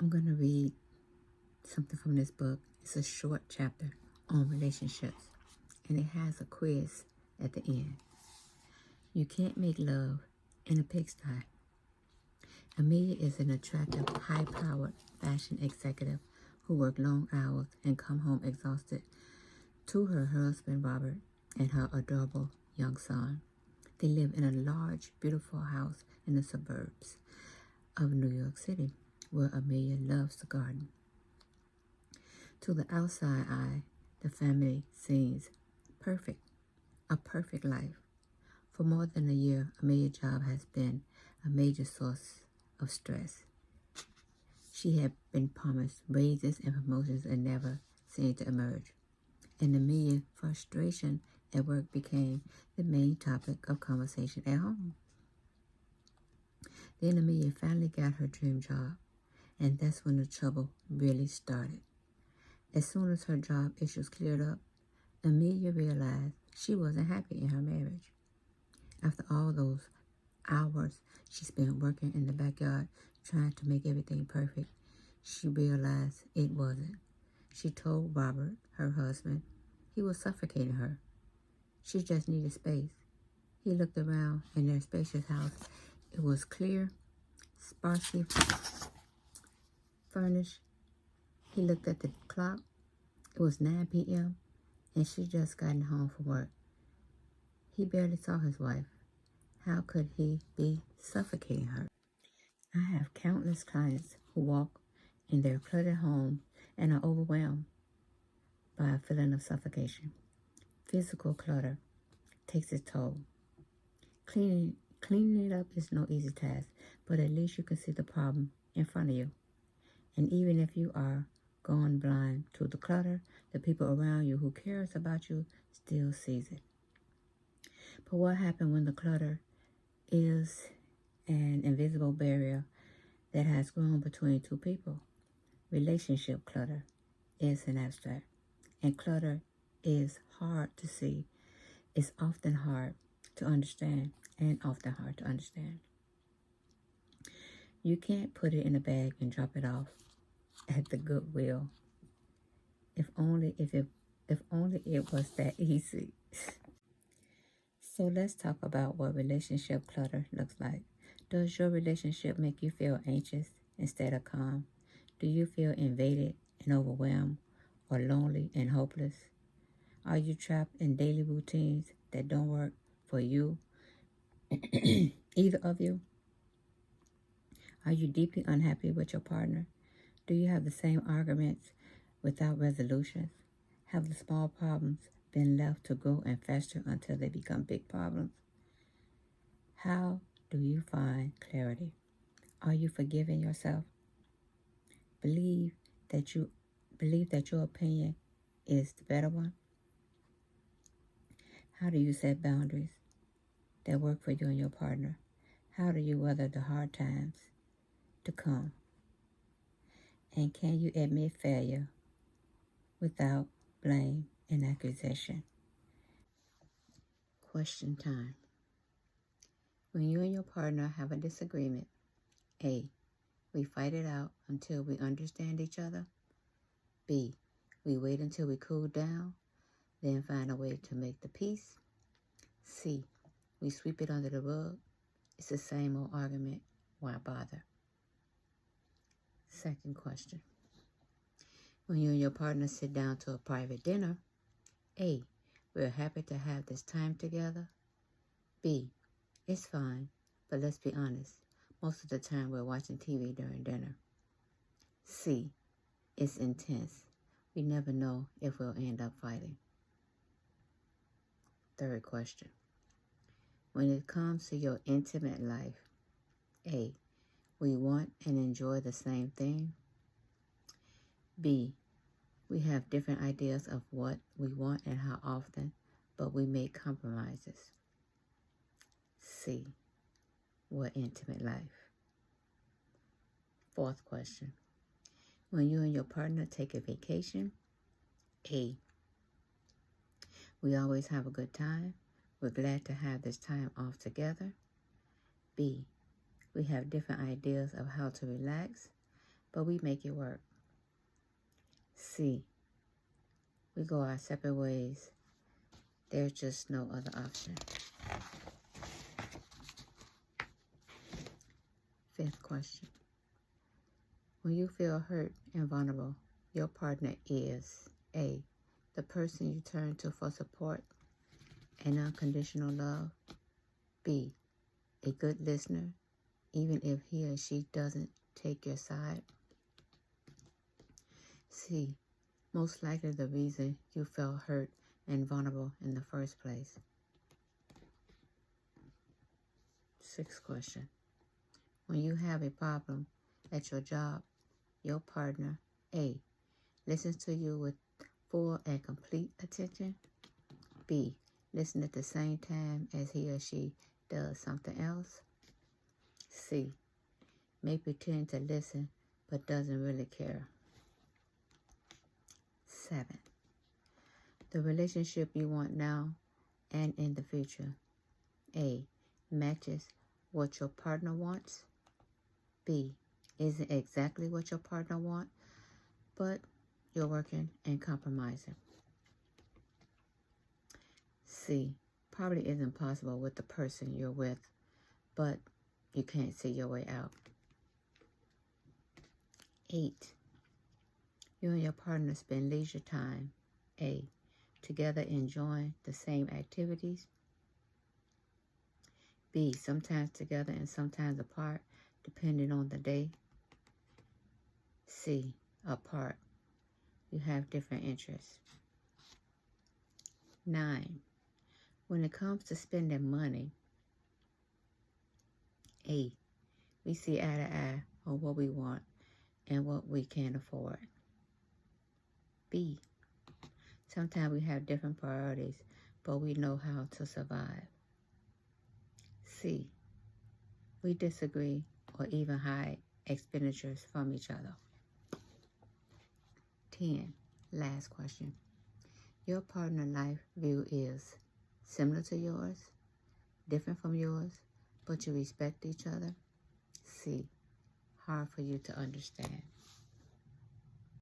I'm going to read something from this book. It's a short chapter on relationships, and it has a quiz at the end. You can't make love in a pigsty. Amelia is an attractive, high-powered fashion executive who worked long hours and come home exhausted to her husband Robert and her adorable young son. They live in a large, beautiful house in the suburbs of New York City, where Amelia loves to garden. To the outside eye, the family seems perfect, a perfect life. For more than a year, Amelia's job has been a major source of stress. She had been promised raises and promotions and never seemed to emerge. And Amelia's frustration at work became the main topic of conversation at home. Then Amelia finally got her dream job, and that's when the trouble really started. As soon as her job issues cleared up, Amelia realized she wasn't happy in her marriage. After all those hours she spent working in the backyard trying to make everything perfect, she realized it wasn't. She told Robert, her husband, he was suffocating her. She just needed space. He looked around in their spacious house. It was clear, sparsely furnished. He looked at the clock. It was 9 p.m. and she just gotten home from work. He barely saw his wife. How could he be suffocating her? I have countless clients who walk in their cluttered home and are overwhelmed by a feeling of suffocation. Physical clutter takes its toll. Cleaning it up is no easy task, but at least you can see the problem in front of you. And even if you are gone blind to the clutter, the people around you who cares about you still sees it. But what happens when the clutter is an invisible barrier that has grown between two people? Relationship clutter is an abstract, and clutter is hard to see. It's often hard to understand, and often hard to understand. You can't put it in a bag and drop it off at the Goodwill. If only it was that easy. So let's talk about what relationship clutter looks like. Does your relationship make you feel anxious instead of calm? Do you feel invaded and overwhelmed, or lonely and hopeless? Are you trapped in daily routines that don't work for you, either of you? Are you deeply unhappy with your partner? Do you have the same arguments without resolutions? Have the small problems been left to grow and fester until they become big problems? How do you find clarity? Are you forgiving yourself? Believe that your opinion is the better one? How do you set boundaries that work for you and your partner? How do you weather the hard times to come? And can you admit failure without blame and accusation? Question time. When you and your partner have a disagreement, A, we fight it out until we understand each other. B, we wait until we cool down, then find a way to make the peace. C, we sweep it under the rug. It's the same old argument. Why bother? Second question. When you and your partner sit down to a private dinner, A, we're happy to have this time together. B, it's fine, but let's be honest. Most of the time we're watching TV during dinner. C, it's intense. We never know if we'll end up fighting. Third question. When it comes to your intimate life, A, we want and enjoy the same thing. B, we have different ideas of what we want and how often, but we make compromises. C, what intimate life? Fourth question. When you and your partner take a vacation, A, we always have a good time. We're glad to have this time off together. B, we have different ideas of how to relax, but we make it work. C, we go our separate ways. There's just no other option. Fifth question. When you feel hurt and vulnerable, your partner is A, the person you turn to for support and unconditional love. B, a good listener, even if he or she doesn't take your side. C, most likely the reason you felt hurt and vulnerable in the first place. Sixth question. When you have a problem at your job, your partner, A, listens to you with full and complete attention. B, listen at the same time as he or she does something else. C, may pretend to listen but doesn't really care. 7, the relationship you want now and in the future. A, matches what your partner wants. B, isn't exactly what your partner wants, but you're working and compromising. C, probably isn't possible with the person you're with, but you can't see your way out. 8, you and your partner spend leisure time, A, together enjoying the same activities. B, sometimes together and sometimes apart, depending on the day. C, apart. You have different interests. 9, when it comes to spending money, A, we see eye to eye on what we want and what we can afford. B, sometimes we have different priorities, but we know how to survive. C, we disagree or even hide expenditures from each other. 10, last question. Your partner life view is similar to yours, different from yours, but you respect each other. C, hard for you to understand.